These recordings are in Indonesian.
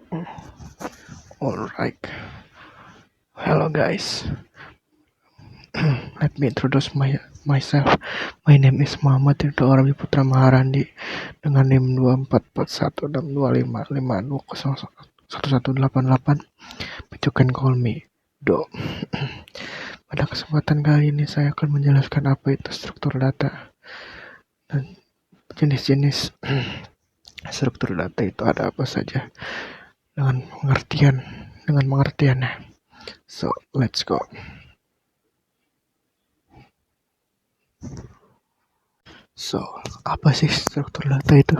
Alright, hello guys. Let me introduce myself. My name is Muhammad Ridho Arabi Putra Maharandi dengan NIM 24416255201188. But you can call me Do. Pada kesempatan kali ini saya akan menjelaskan apa itu struktur data dan jenis-jenis struktur data itu ada apa saja dengan pengertiannya. So, let's go. So, apa sih struktur data itu?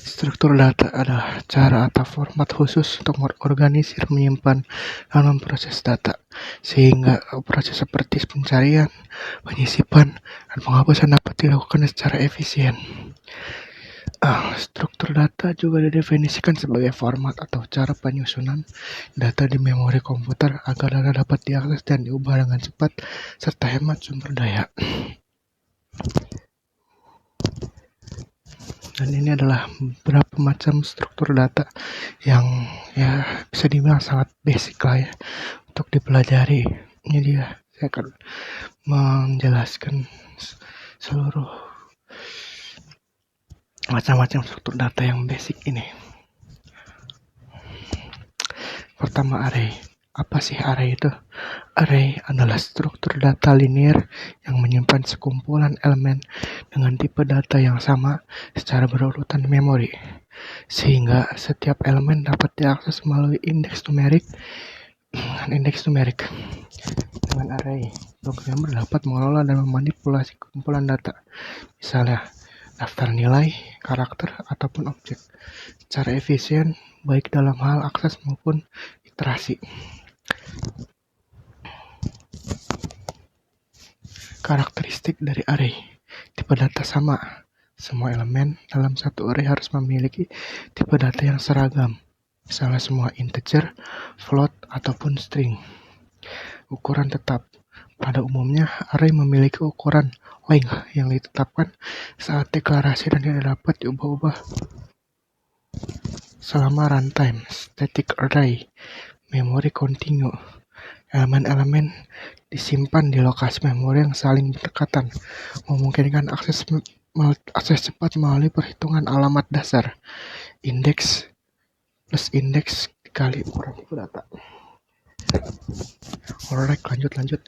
Struktur data adalah cara atau format khusus untuk mengorganisir, menyimpan, dan memproses data, sehingga proses seperti pencarian, penyisipan, dan penghapusan dapat dilakukan secara efisien. Struktur data juga didefinisikan sebagai format atau cara penyusunan data di memori komputer agar data dapat diakses dan diubah dengan cepat serta hemat sumber daya. Dan ini adalah beberapa macam struktur data yang ya bisa dibilang sangat basic lah ya untuk dipelajari. Jadi ya saya akan menjelaskan seluruh macam-macam struktur data yang basic ini. Pertama, array. Apa sih array itu? Array adalah struktur data linear yang menyimpan sekumpulan elemen dengan tipe data yang sama secara berurutan memori, sehingga setiap elemen dapat diakses melalui indeks numerik. Dengan array, programmer dapat mengelola dan memanipulasi kumpulan data, misalnya daftar nilai, karakter, ataupun objek, secara efisien baik dalam hal akses maupun iterasi. Karakteristik dari array. Tipe data sama. Semua elemen dalam satu array harus memiliki tipe data yang seragam, misalnya semua integer, float, ataupun string. Ukuran tetap. Pada umumnya, array memiliki ukuran length yang ditetapkan saat deklarasi dan tidak dapat diubah-ubah selama runtime. Static array. Memori kontinu. Elemen-elemen disimpan di lokasi memori yang saling berdekatan, memungkinkan akses cepat melalui perhitungan alamat dasar. Indeks plus indeks dikali ukuran tipe data. Alright, lanjut.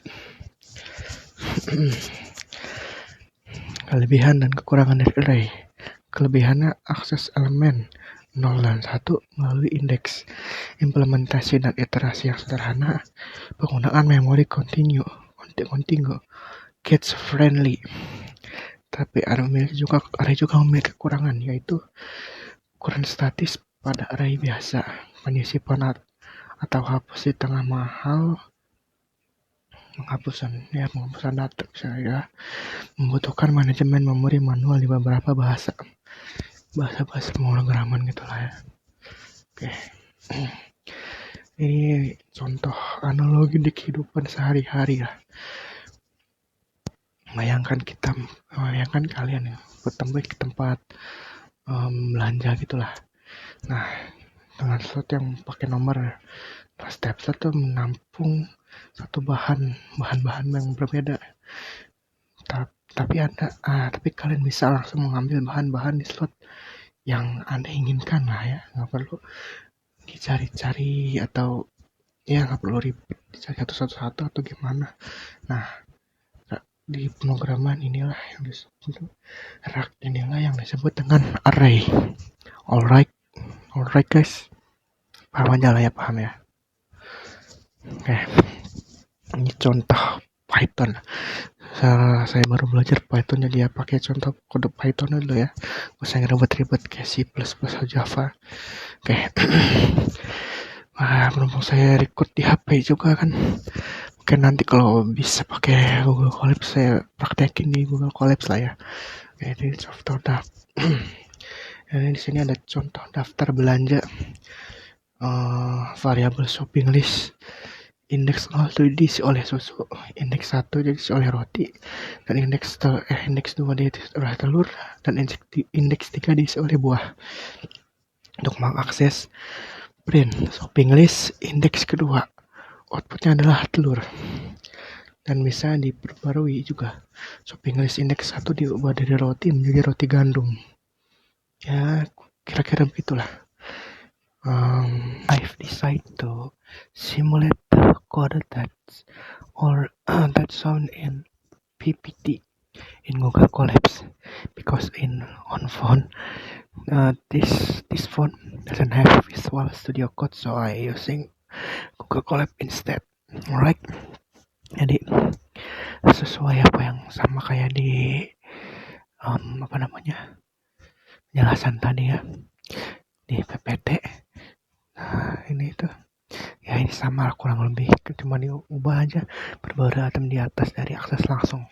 Kelebihan dan kekurangan dari array. Kelebihannya akses elemen 0 dan 1 melalui indeks, implementasi dan iterasi yang sederhana, penggunaan memori kontinu, cache friendly. Tapi array juga memiliki kekurangan, yaitu ukuran statis pada array biasa, penyisipan atau hapus di tengah mahal, penghapusan data misalnya, membutuhkan manajemen memori manual di beberapa bahasa pemrograman gitulah ya. Oke. Ini contoh analogi di kehidupan sehari-hari ya. Bayangkan kalian ya bertemu di tempat belanja gitulah. Nah, dengan slot yang pakai nomor, setiap slot tuh menampung satu bahan-bahan yang berbeda. Tapi kalian bisa langsung mengambil bahan-bahan di slot yang Anda inginkan lah ya, nggak perlu dicari-cari atau ya nggak perlu ribet dicari satu-satu atau gimana. Nah, di pemrograman inilah yang disebut dengan array. Alright guys, paham ya. Oke, ini contoh Python. Saya baru belajar Python, jadi ya pakai contoh kode Python dulu ya. Gak usah ribet-ribet kayak C++ atau Java. Oke. Berhubung saya record di HP juga kan. Mungkin nanti kalau bisa pakai Google Colab saya praktekin di Google Colab lah ya. Oke, di software di sini ada contoh daftar belanja, variabel shopping list. indeks 0 itu diisi oleh susu, indeks 1 diisi oleh roti, dan indeks 2 diisi oleh telur, dan indeks 3 diisi oleh buah. Untuk mengakses print shopping list indeks kedua, outputnya adalah telur. Dan bisa diperbarui juga. Shopping list indeks 1 diubah dari roti menjadi roti gandum. Ya, kira-kira begitulah. I've decided to simulate the code that's or that sound in PPT in Google Colabs, because on phone this phone doesn't have Visual Studio Code, so I using Google Colab instead. Alright, jadi sesuai apa yang sama kayak di penjelasan tadi ya di PPT. Nah ini tuh ya ini sama kurang lebih, cuma diubah aja beberapa item di atas dari akses langsung.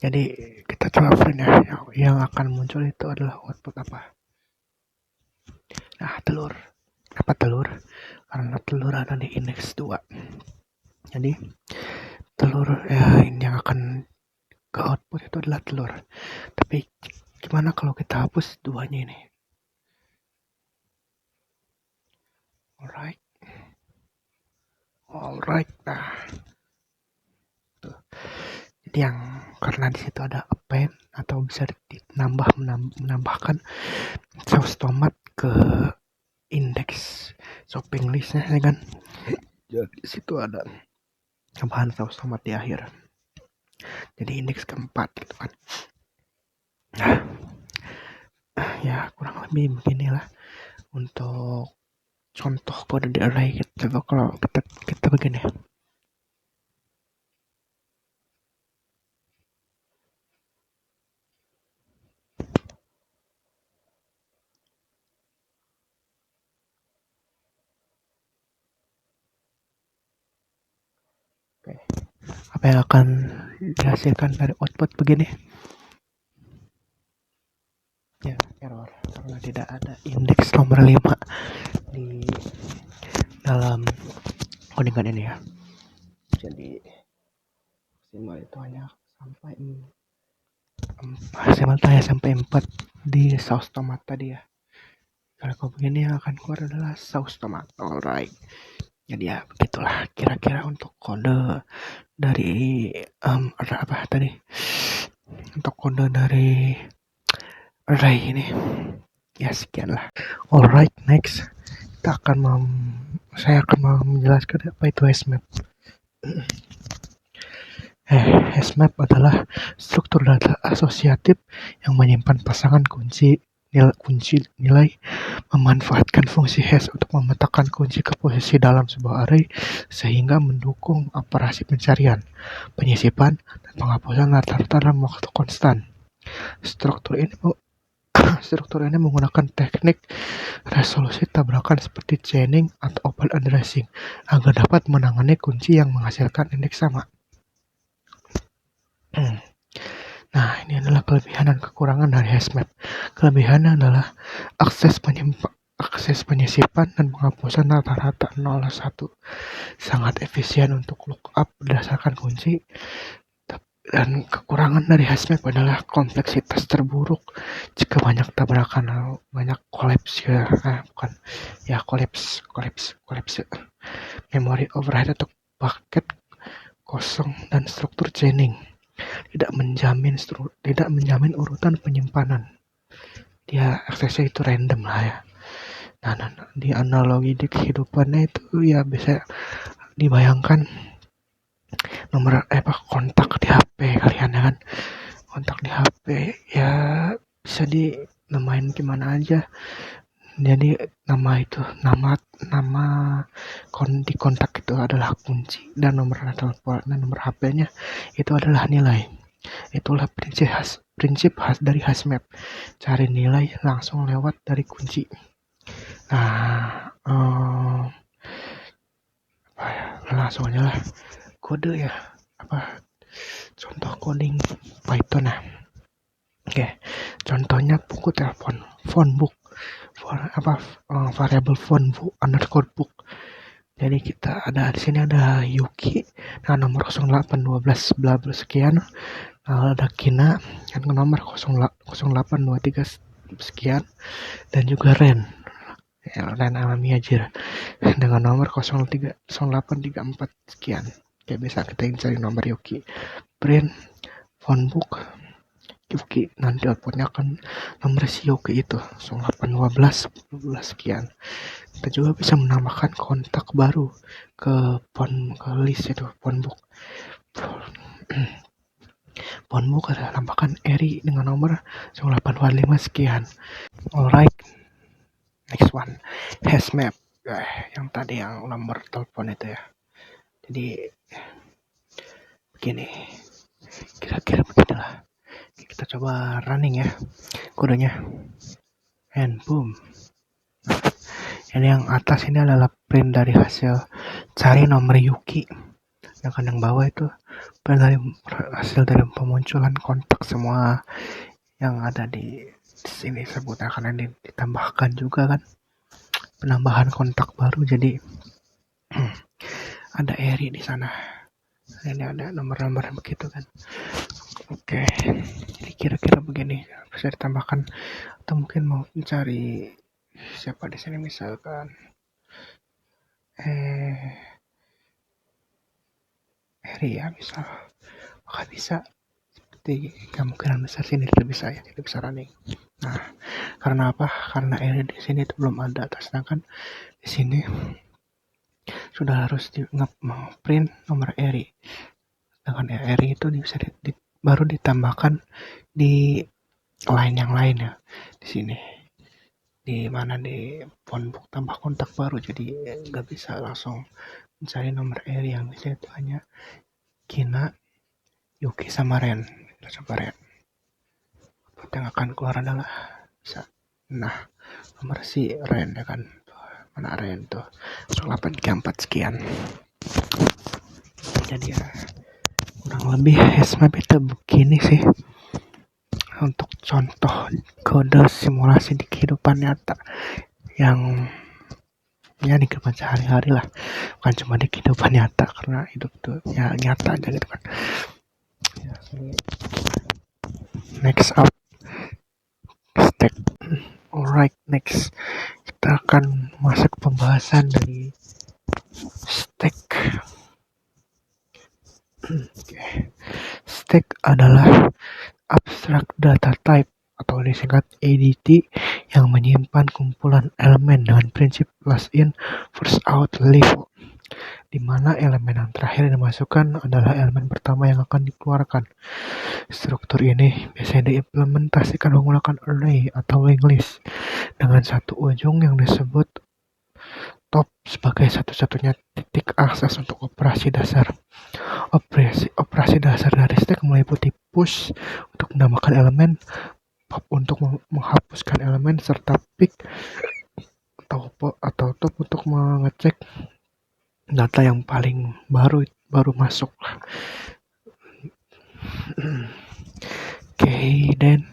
Jadi kita coba print ya, yang akan muncul itu adalah output apa. Nah telur, apa telur? Karena telur ada di indeks 2, jadi telur ya ini yang akan ke output itu adalah telur. Tapi gimana kalau kita hapus duanya ini? Alright, nah tuh. Jadi yang karena di situ ada append atau bisa menambahkan saus tomat ke indeks shopping listnya ya kan. Jadi di situ ada tambahan saus tomat di akhir. Jadi indeks keempat gitu kan. Nah, ya kurang lebih beginilah untuk contoh kode di array. Coba kalau kita begini. Oke. Apa yang akan dihasilkan dari output begini? Ya, error karena tidak ada indeks nomor 5 di dalam codingan ini ya. Jadi maksimal itu hanya sampai 4 di saus tomat tadi ya. Kalau begini yang akan keluar adalah saus tomat. Alright. Jadi ya begitulah kira-kira untuk kode dari apa tadi? Untuk kode dari array ini. Ya sekianlah. Alright, next saya akan menjelaskan apa itu hashmap. Hashmap adalah struktur data asosiatif yang menyimpan pasangan kunci nilai, memanfaatkan fungsi hash untuk memetakan kunci ke posisi dalam sebuah array sehingga mendukung operasi pencarian, penyisipan, dan penghapusan rata-rata dalam waktu konstan. Struktur ini menggunakan teknik resolusi tabrakan seperti chaining atau open addressing agar dapat menangani kunci yang menghasilkan indeks sama. Nah, ini adalah kelebihan dan kekurangan dari hashmap. Kelebihannya adalah akses penyisipan dan penghapusan rata-rata 0 1. Sangat efisien untuk lookup berdasarkan kunci. Dan kekurangan dari hashmap adalah kompleksitas terburuk jika banyak tabrakan, banyak kolaps memori overhead atau paket kosong, dan struktur chaining tidak menjamin urutan penyimpanan. Dia aksesnya itu random lah ya. Nah, di analogi di kehidupannya itu ya bisa dibayangkan nomor kontak di HP kalian ya kan. Kontak di HP ya bisa dinamain gimana aja. Jadi nama di kontak itu adalah kunci, dan nomor telepon dan nomor HP-nya itu adalah nilai. Itulah prinsip khas dari hashmap. Cari nilai langsung lewat dari kunci. Nah, langsung aja lah kode ya. Contoh coding Python nah. Oke, contohnya buku telepon, phone book, variable phone book underscore book. Jadi kita ada di sini ada Yuki dengan nomor 0812 bla bla sekian. Ada Kina dengan nomor 0823 sekian, dan juga Ren alami aja dengan nomor 0834 sekian. Kayak bisa kita cari nomor Yuki, print, phone book, Yuki. Nanti outputnya akan nomor si Yuki itu 0812 sekian. Kita juga bisa menambahkan kontak baru ke list itu phone book. Phone book adalah tambahkan Eri dengan nomor 0845 sekian. Alright, next one, hash map. Yang tadi yang nomor telepon itu ya. Jadi begini, kira-kira beginilah. Kita coba running ya kodenya, and boom. Ini yang atas ini adalah print dari hasil cari nomor Yuki. Yang bawah itu print dari hasil dari pemunculan kontak semua yang ada di sini sebutnya, karena ini ditambahkan juga kan penambahan kontak baru. Jadi ada Eri di sana. Ini ada nomor-nomor begitu kan. Oke, jadi kira-kira begini bisa ditambahkan, atau mungkin mau mencari siapa di sini misalkan Eri ya misal, maka bisa seperti kemungkinan besar sini tidak bisa running. Nah, karena apa? Karena Eri di sini itu belum ada, sedangkan di sini sudah harus print nomor Eri. Dengan Eri itu bisa baru ditambahkan di line yang lain ya. Di sini, di mana di phone book tambah kontak baru, jadi nggak bisa langsung mencari nomor Eri. Yang bisa itu hanya Kina, Yuki sama Ren. Kita coba Ren. Yang akan keluar adalah bisa. Nah, nomor si Ren ya kan. Mana Ren tuh? 0834 sekian. Jadi ya kurang lebih hash-map itu begini sih. Untuk contoh kode simulasi di kehidupan nyata yang ya di kehidupan sehari-hari lah, bukan cuma di kehidupan nyata, karena hidup tuh ya nyata aja gitu kan ya. Next up, stack. Alright, next kita akan masuk pembahasan dari stack. Stack adalah abstract data type atau disingkat ADT yang menyimpan kumpulan elemen dengan prinsip last in first out LIFO, di mana elemen yang terakhir dimasukkan adalah elemen pertama yang akan dikeluarkan. Struktur ini biasanya diimplementasikan menggunakan array atau linked list dengan satu ujung yang disebut top sebagai satu-satunya titik akses untuk operasi dasar. Operasi dasar dari stack meliputi push untuk menambahkan elemen, pop untuk menghapuskan elemen, serta pick atau top untuk mengecek data yang paling baru masuk. Oke, dan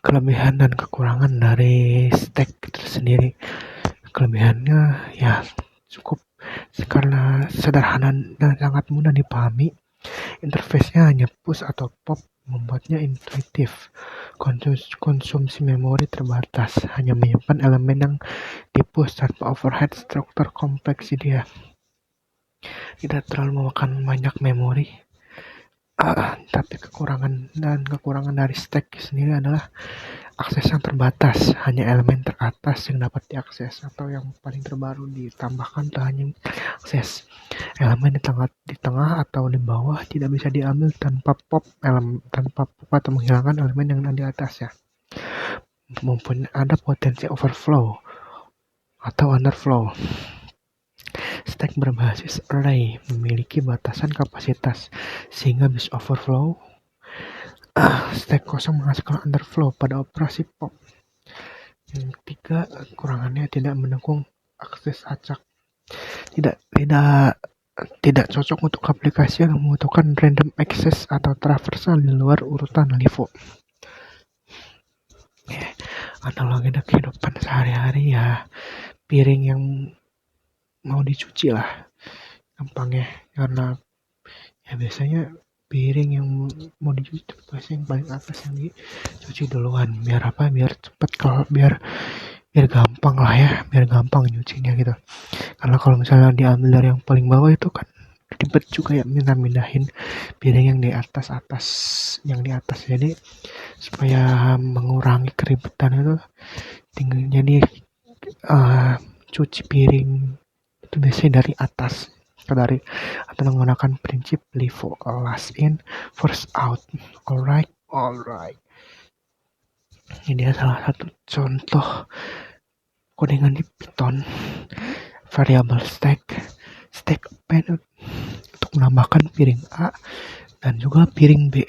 kelebihan dan kekurangan dari stack itu sendiri. Kelebihannya ya cukup karena sederhana dan sangat mudah dipahami. Interface-nya hanya push atau pop, membuatnya intuitif. Konsumsi memori terbatas, hanya menyimpan elemen yang di-push tanpa overhead struktur kompleks. Dia tidak terlalu memakan banyak memori. Tapi kekurangan dari stack sendiri adalah akses yang terbatas, hanya elemen teratas yang dapat diakses, atau yang paling terbaru ditambahkan hanya akses. Elemen di tengah atau di bawah tidak bisa diambil tanpa pop atau menghilangkan elemen yang ada di atasnya. Ada potensi overflow atau underflow. Stack berbasis array memiliki batasan kapasitas sehingga bisa overflow. Stack kosong menghasilkan underflow pada operasi pop. Yang ketiga, kekurangannya tidak mendukung akses acak. Tidak cocok untuk aplikasi yang membutuhkan random access atau traversal di luar urutan LIFO. Analogi kehidupan sehari-hari ya, piring yang mau dicuci lah gampangnya, karena ya biasanya piring yang mau dicuci itu biasanya yang paling atas yang dicuci duluan, biar apa, biar cepet, kalau biar gampang lah ya, biar gampang nyucinya gitu. Karena kalau misalnya diambil dari yang paling bawah itu kan ribet juga ya, mindahin piring yang di atas, yang di atas. Jadi supaya mengurangi keribetan itu, tinggal jadi cuci piring itu biasanya dari atas atau menggunakan prinsip LIFO, last in first out. Alright. Ini adalah satu contoh codingan di Python, variable stack append untuk menambahkan piring A dan juga piring B.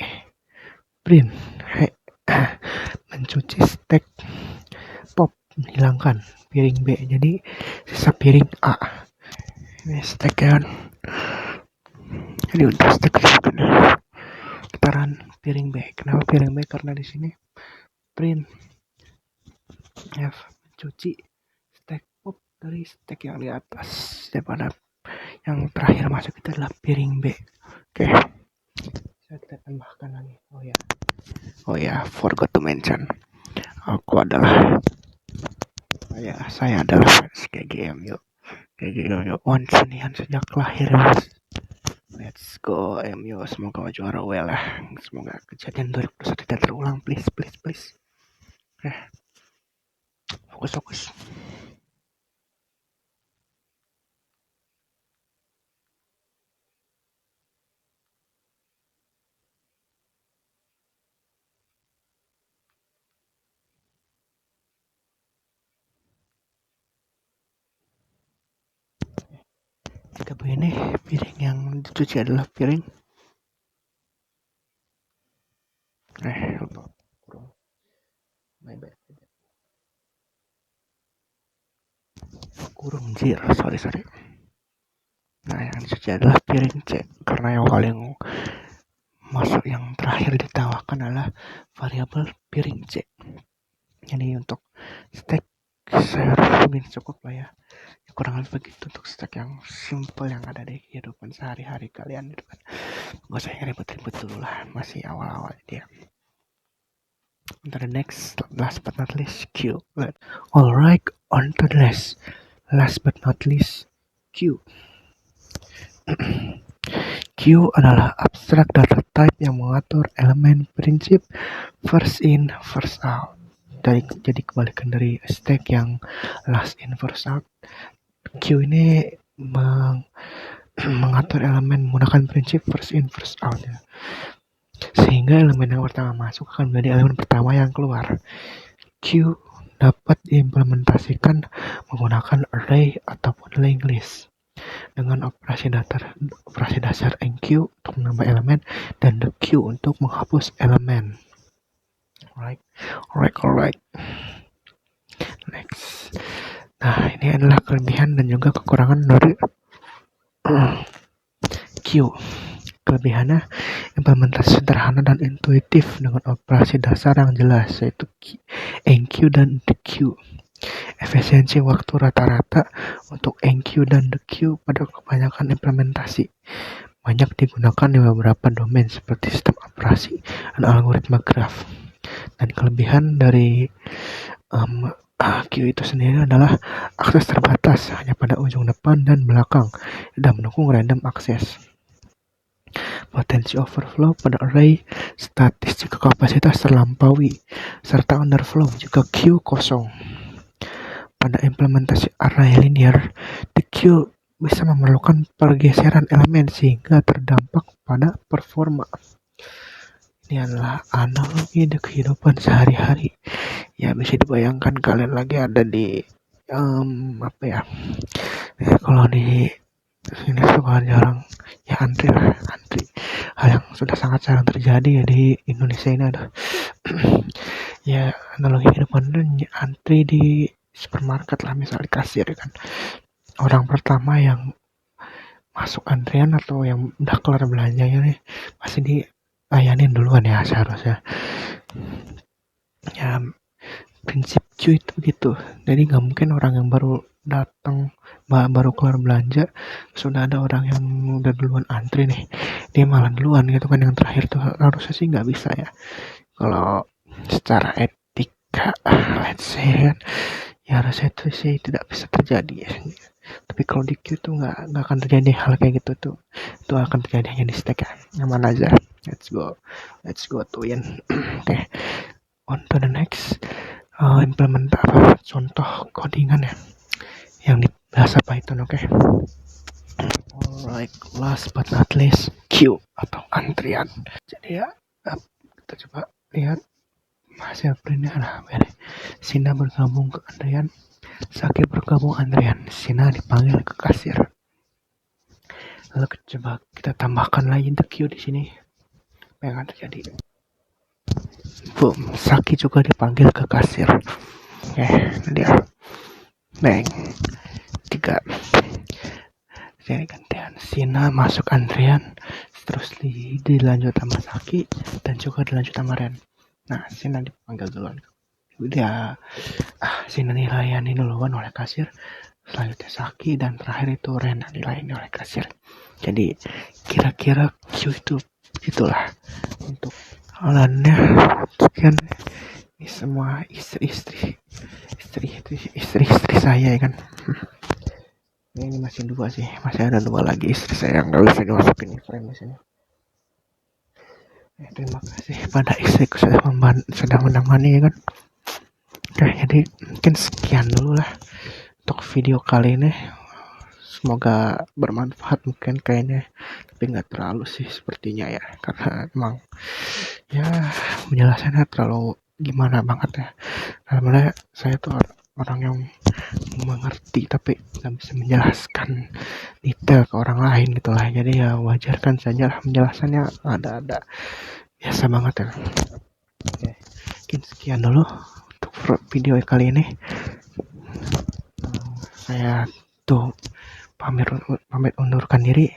Print mencuci stack pop, menghilangkan piring B, jadi sisa piring A. Ini stack kan. Jadi untuk stack ini putaran piring B. Kenapa piring B? Karena di sini print F mencuci stack pop dari stack yang di atas, daripada yang terakhir masuk itu adalah piring B. Oke. Kita tambahkan lagi. Oh ya, forgot to mention. Saya adalah fans GGMU. GGMU once nian sejak lahir. Let's go MU, semoga juara well lah. Semoga kejadian 2021 tidak terulang, please. Fokus. Jika begini, piring yang dicuci adalah piring kurung jir, sorry. Nah, yang dicuci adalah piring C, karena yang paling masuk yang terakhir ditawarkan adalah variabel piring C. Jadi untuk stack saya mungkin cukup lah ya. Kurang lebih begitu untuk stack yang simple yang ada di kehidupan sehari-hari kalian gitu kan. Gak usah ribet-ribet dulu lah, masih awal-awal dia. The next, last but not least, Q. Alright, on to the last but not least, Q. Q adalah abstract data type yang mengatur elemen prinsip first in first out. Jadi kebalikan dari stack yang last in first out. Q ini mengatur elemen menggunakan prinsip first in first out ya. Sehingga elemen yang pertama masuk akan menjadi elemen pertama yang keluar. Q dapat diimplementasikan menggunakan array ataupun linked list dengan operasi dasar enqueue untuk menambah elemen dan the queue untuk menghapus elemen. Alright. Next. Nah, ini adalah kelebihan dan juga kekurangan dari Q. Kelebihannya, implementasi sederhana dan intuitif dengan operasi dasar yang jelas, yaitu enqueue dan dequeue. Efisiensi waktu rata-rata untuk enqueue dan dequeue pada kebanyakan implementasi banyak digunakan di beberapa domain seperti sistem operasi dan algoritma graph. Dan kelebihan dari Q itu sendiri adalah akses terbatas hanya pada ujung depan dan belakang dan mendukung random access. Potensi overflow pada array statis jika kapasitas terlampaui, serta underflow jika Q kosong. Pada implementasi array linear, the Q bisa memerlukan pergeseran elemen sehingga terdampak pada performa. Ini adalah analogi di kehidupan sehari-hari. Ya, bisa dibayangkan kalian lagi ada di kalau di sini suka jarang ya antri. Hal yang sudah sangat jarang terjadi ya di Indonesia ini ada. Ya, analogi kehidupan dan antri di supermarket lah, misalnya di kasir kan. Orang pertama yang masuk antrian atau yang udah kelar belanjanya nih pasti dilayanin duluan ya seharusnya. Ya, prinsip Q itu begitu. Jadi nggak mungkin orang yang baru datang baru keluar belanja sudah ada orang yang udah duluan antri nih, dia malah duluan gitu kan. Yang terakhir tuh harusnya sih nggak bisa ya kalau secara etika, let's say kan, ya harusnya itu sih tidak bisa terjadi ya. Tapi kalau di Q tuh nggak akan terjadi hal kayak gitu tuh. Itu akan terjadi hanya di stack ya. Nyaman aja. Let's go to win. Oke, on to the next. Implement apa? Contoh codingan ya. Yang di bahasa Python, oke. Alright, last but not least, queue atau antrian. Jadi ya, kita coba lihat hasil printnya lah. Sina bergabung ke antrian, Saki bergabung antrian. Sina dipanggil ke kasir. Lalu coba kita tambahkan lagi the queue di sini. Apa yang akan terjadi? Boom, Saki juga dipanggil ke kasir. Oke, dia. Bang. 3. Jadi gantian Sina masuk antrian, terus dilanjut sama Saki dan juga dilanjut sama Ren. Nah, Sina dipanggil duluan. Dia Sina dilayani duluan oleh kasir, selanjutnya Saki, dan terakhir itu Ren dilayani oleh kasir. Jadi kira-kira Q itu itulah untuk alatnya. Sekian, ini semua istri saya ya kan. Ini masih 2 sih, masih ada 2 lagi istri saya yang nggak bisa dimasukin di frame di sini. Terima kasih pada istriku sedang menemani ya kan. Oke, jadi mungkin sekian dulu lah untuk video kali ini. Semoga bermanfaat mungkin kayaknya, tapi nggak terlalu sih sepertinya ya, karena emang ya penjelasannya terlalu gimana banget ya. Karena saya tuh orang yang mengerti tapi nggak bisa menjelaskan detail ke orang lain gitu lah. Jadi ya wajarkan saja lah penjelasannya ada biasa banget ya. Oke, mungkin sekian dulu untuk video kali ini. Saya tuh pamit undurkan diri.